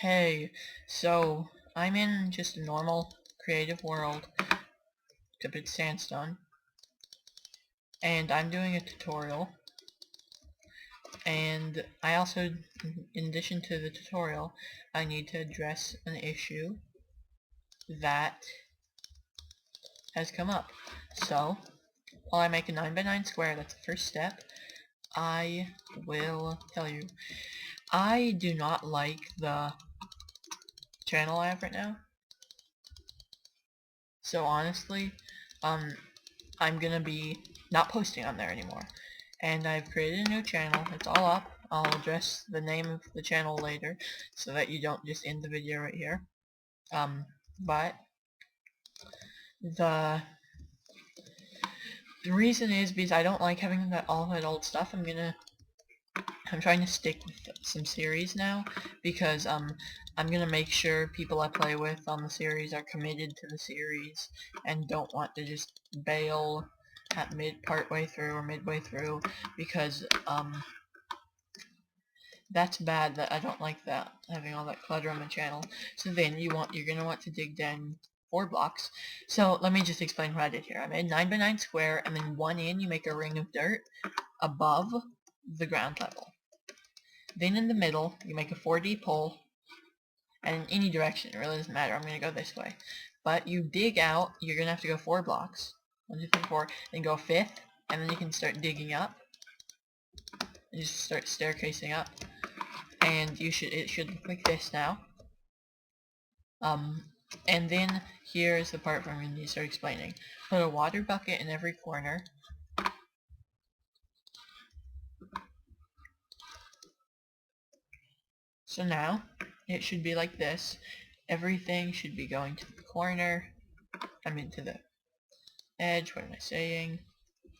Hey, so I'm in just a normal creative world, except it's sandstone, and I'm doing a tutorial, and I also, in addition to the tutorial, I need to address an issue that has come up. So, while I make a 9x9 square, that's the first step, I will tell you, I do not like the channel I have right now. So honestly, I'm gonna be not posting on there anymore. And I've created a new channel. It's all up. I'll address the name of the channel later so that you don't just end the video right here. But the reason is because I don't like having all that old stuff. I'm trying to stick with some series now because I'm gonna make sure people I play with on the series are committed to the series and don't want to just bail at partway through or midway through because that's bad. That I don't like that, having all that clutter on my channel. So then you're gonna want to dig down 4 blocks. So let me just explain what I did here. I made 9x9 square, and then one in you make a ring of dirt above the ground level. Then in the middle, you make a 4D pole, and in any direction, it really doesn't matter. I'm going to go this way. But you dig out, you're going to have to go 4 blocks. 1, 2, 3, 4, then go 5th, and then you can start digging up. You just start staircasing up. And it should look like this now. And then here's the part where I'm going to start explaining. Put a water bucket in every corner. So now, it should be like this. Everything should be going to the corner. To the edge. What am I saying?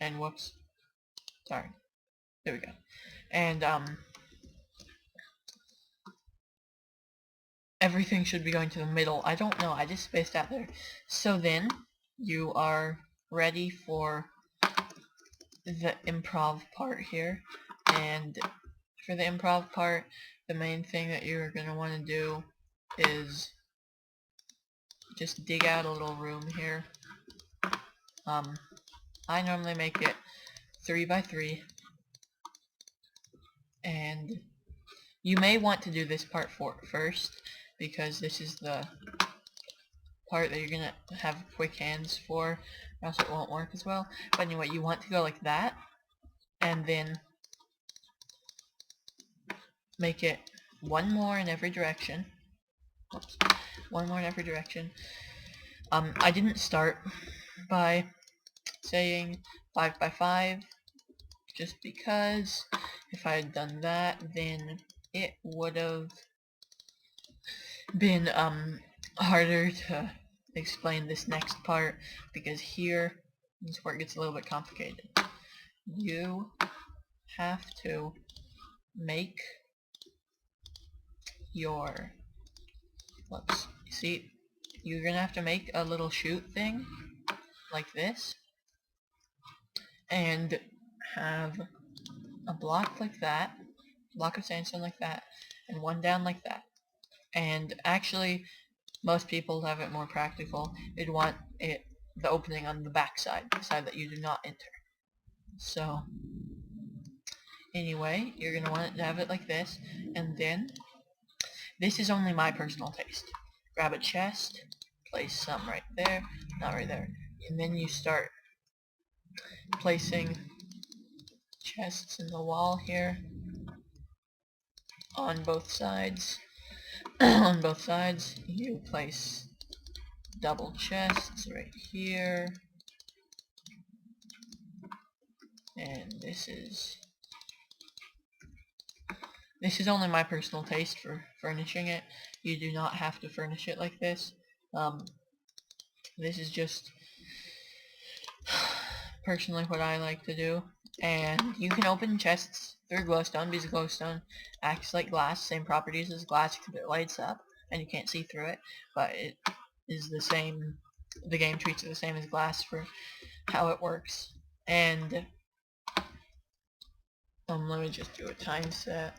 And whoops. Sorry. There we go. And, everything should be going to the middle. I don't know. I just spaced out there. So then, you are ready for the improv part here. And for the improv part, the main thing that you're going to want to do is just dig out a little room here. I normally make it 3x3, and you may want to do this part first, because this is the part that you're gonna have quick hands for, or else it won't work as well. But anyway, you want to go like that, and then make it one more in every direction. Oops. One more in every direction. I didn't start by saying 5x5, just because if I had done that, then it would have been harder to explain this next part, because here this part gets a little bit complicated. You have to make your see, you're gonna have to make a little chute thing like this, and have a block like that, block of sandstone like that, and one down like that. And actually, most people have it more practical. They'd want the opening on the back side, the side that you do not enter. So anyway, you're gonna want to have it like this, and then this is only my personal taste. Grab a chest, place some right there, not right there, and then you start placing chests in the wall here on both sides. On both sides, you place double chests right here, and this is only my personal taste for furnishing it. You do not have to furnish it like this. This is just personally what I like to do. And you can open chests through glowstone, because glowstone acts like glass, same properties as glass, except it lights up and you can't see through it, but it is the same. The game treats it the same as glass for how it works. And let me just do a time set.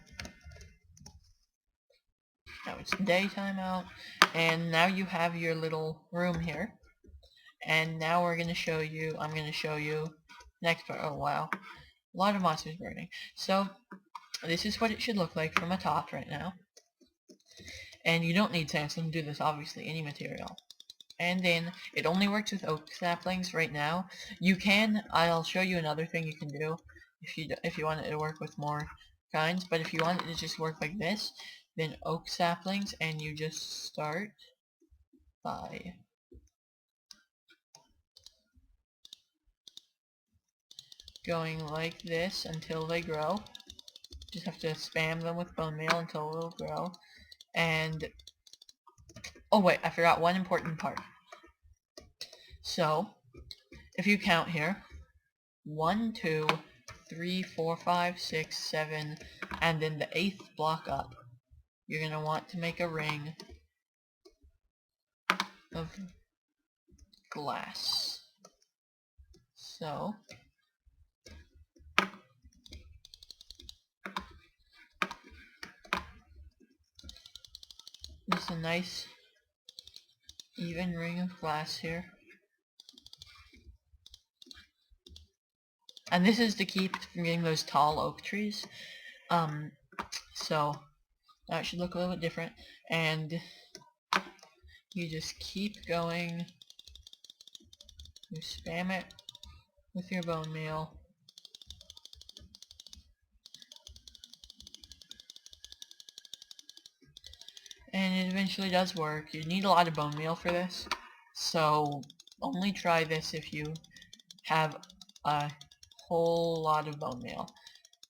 now it's daytime out, and now you have your little room here. And now I'm going to show you next part. Oh wow, a lot of monsters burning. So this is what it should look like from atop right now. And you don't need sandstone to do this, obviously, any material. And then it only works with oak saplings right now. I'll show you another thing you can do if you want it to work with more kinds, but if you want it to just work like this, then oak saplings, and you just start by going like this until they grow. Just have to spam them with bone meal until it'll grow. And oh wait, I forgot one important part. So if you count here, 1, 2, 3, 4, 5, 6, 7, and then the 8th block up, you're going to want to make a ring of glass. So just a nice even ring of glass here. And this is to keep from getting those tall oak trees. So that should look a little bit different. And you just keep going. You spam it with your bone meal. And it eventually does work. You need a lot of bone meal for this. So only try this if you have a whole lot of bone meal.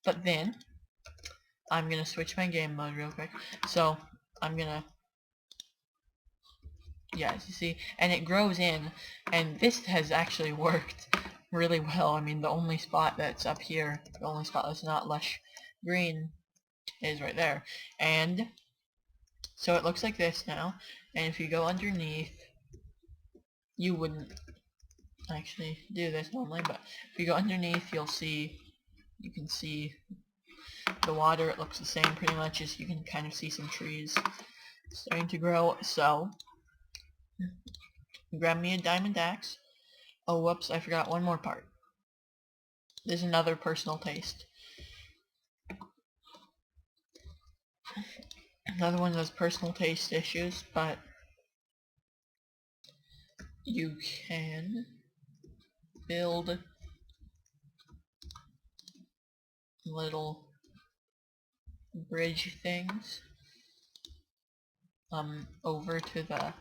But then I'm gonna switch my game mode real quick. So I'm gonna, yeah, as you see, and it grows in, and this has actually worked really well. I mean, the only spot that's up here, the only spot that's not lush green is right there. And so it looks like this now, and if you go underneath, you wouldn't actually do this normally, but if you go underneath, you can see the water. It looks the same pretty much, as you can kind of see some trees starting to grow. So grab me a diamond axe. Oh whoops, I forgot one more part. There's another personal taste. Another one of those personal taste issues, but you can build little bridge things over to the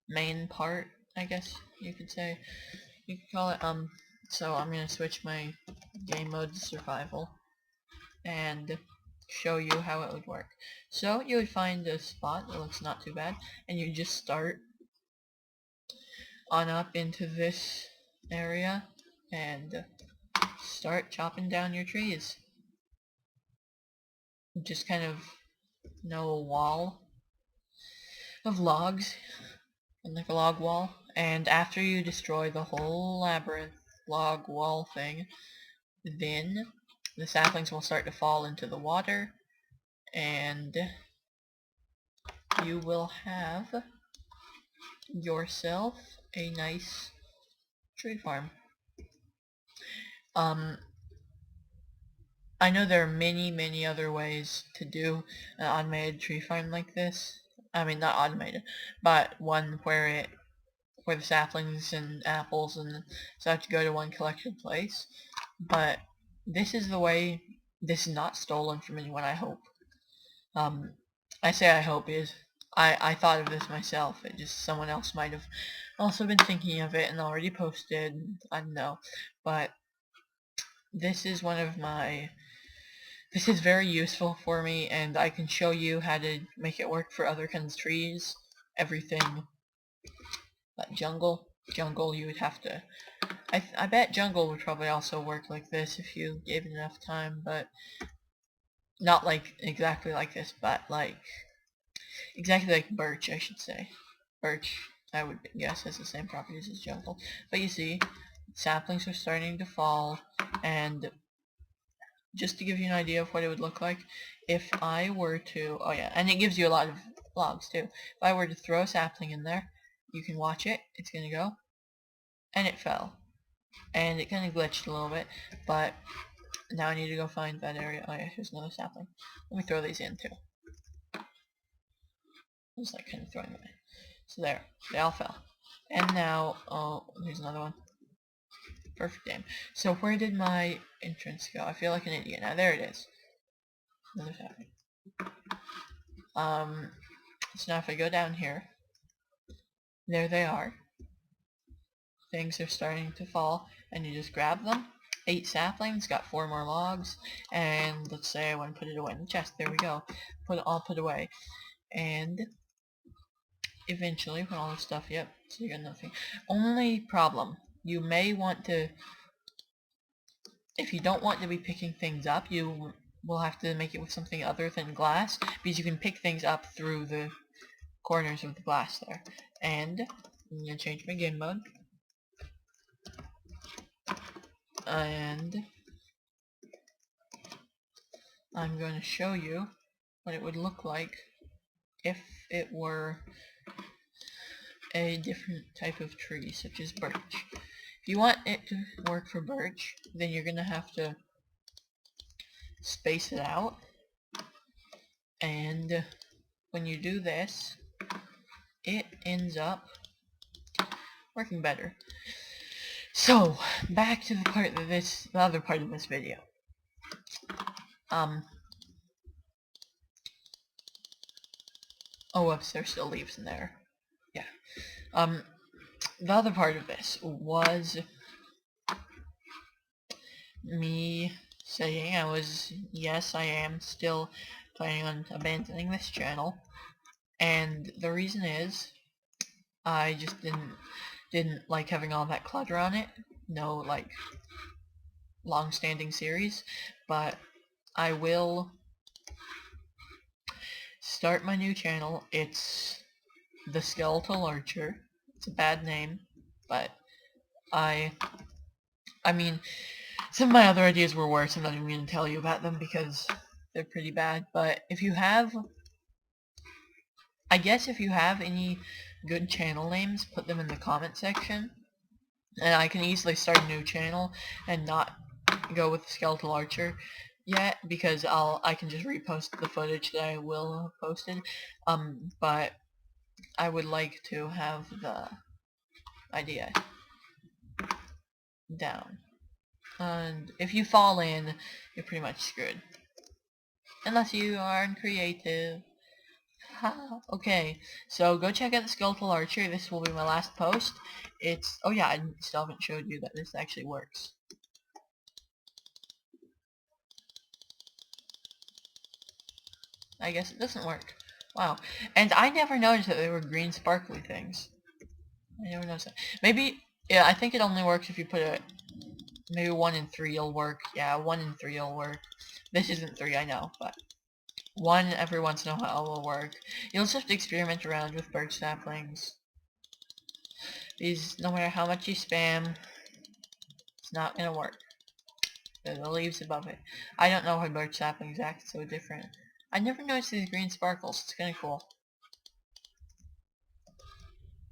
main part, I guess you could say. You could call it. So I'm gonna switch my game mode to survival and show you how it would work. So you would find a spot that looks not too bad, and you just start on up into this area and start chopping down your trees. Just kind of a wall of logs, and like a log wall. And after you destroy the whole labyrinth log wall thing, then the saplings will start to fall into the water, and you will have yourself a nice tree farm. I know there are many other ways to do an automated tree farm like this. I mean, not automated, but one where the saplings and apples and stuff to go to one collection place. But this is the way. This is not stolen from anyone, I hope. I say I hope is I thought of this myself. It just someone else might have also been thinking of it and already posted. I don't know, but this is one of my. This is very useful for me, and I can show you how to make it work for other kinds of trees. Everything. But jungle, you would have to. I bet jungle would probably also work like this if you gave it enough time, but not like exactly like this, but like exactly like birch, I should say. Birch, I would guess, has the same properties as jungle. But you see, saplings are starting to fall, and just to give you an idea of what it would look like, if I were to, oh yeah, and it gives you a lot of logs too. If I were to throw a sapling in there, you can watch it, it's gonna go, and it fell. And it kind of glitched a little bit, but now I need to go find that area. Oh yeah, here's another sapling. Let me throw these in too. Just like kind of throwing them in. So there, they all fell. And now, oh, here's another one. Perfect aim. So where did my entrance go? I feel like an idiot. Now there it is. Another sapling. So now if I go down here, there they are. Things are starting to fall, and you just grab them. 8 saplings, got 4 more logs, and let's say I want to put it away in the chest. There we go. All put away. And eventually, when all this stuff, yep, so you got nothing. Only problem, you may want to, if you don't want to be picking things up, you will have to make it with something other than glass, because you can pick things up through the corners of the glass there. And I'm going to change my game mode. And I'm going to show you what it would look like if it were a different type of tree, such as birch. If you want it to work for birch, then you're going to have to space it out. And when you do this, it ends up working better. So, back to the other part of this video. Oh, whoops, there's still leaves in there. Yeah. The other part of this was me saying yes, I am still planning on abandoning this channel. And the reason is, I just didn't like having all that clutter on it. No, like, long-standing series. But I will start my new channel. It's The Skeletal Archer. It's a bad name, but I mean, some of my other ideas were worse. I'm not even going to tell you about them because they're pretty bad. But if you have, I guess if you have any good channel names, put them in the comment section. And I can easily start a new channel and not go with the Skeletal Archer yet, because I can just repost the footage that I will have posted. But I would like to have the idea down. And if you fall in, you're pretty much screwed. Unless you aren't creative. Okay, so go check out the Skeletal Archer. This will be my last post. Oh yeah, I still haven't showed you that this actually works. I guess it doesn't work. Wow. And I never noticed that they were green sparkly things. I never noticed that. Maybe, yeah, I think it only works if you put it, maybe 1 in 3 will work. Yeah, 1 in 3 will work. This isn't 3, I know, but 1 every once in a while will work. You'll just have to experiment around with birch saplings. These, no matter how much you spam, it's not gonna work. There's the leaves above it. I don't know why birch saplings act so different. I never noticed these green sparkles. It's kinda cool.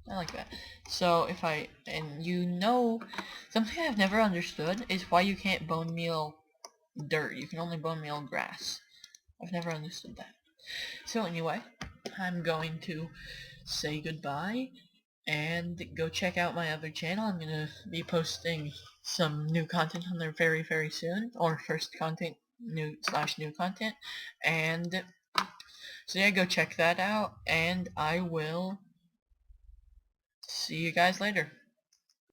I like that. So and you know, something I've never understood is why you can't bone meal dirt. You can only bone meal grass. I've never understood that. So anyway, I'm going to say goodbye and go check out my other channel. I'm gonna be posting some new content on there very, very soon, or first content, new content, and so yeah, go check that out, and I will see you guys later.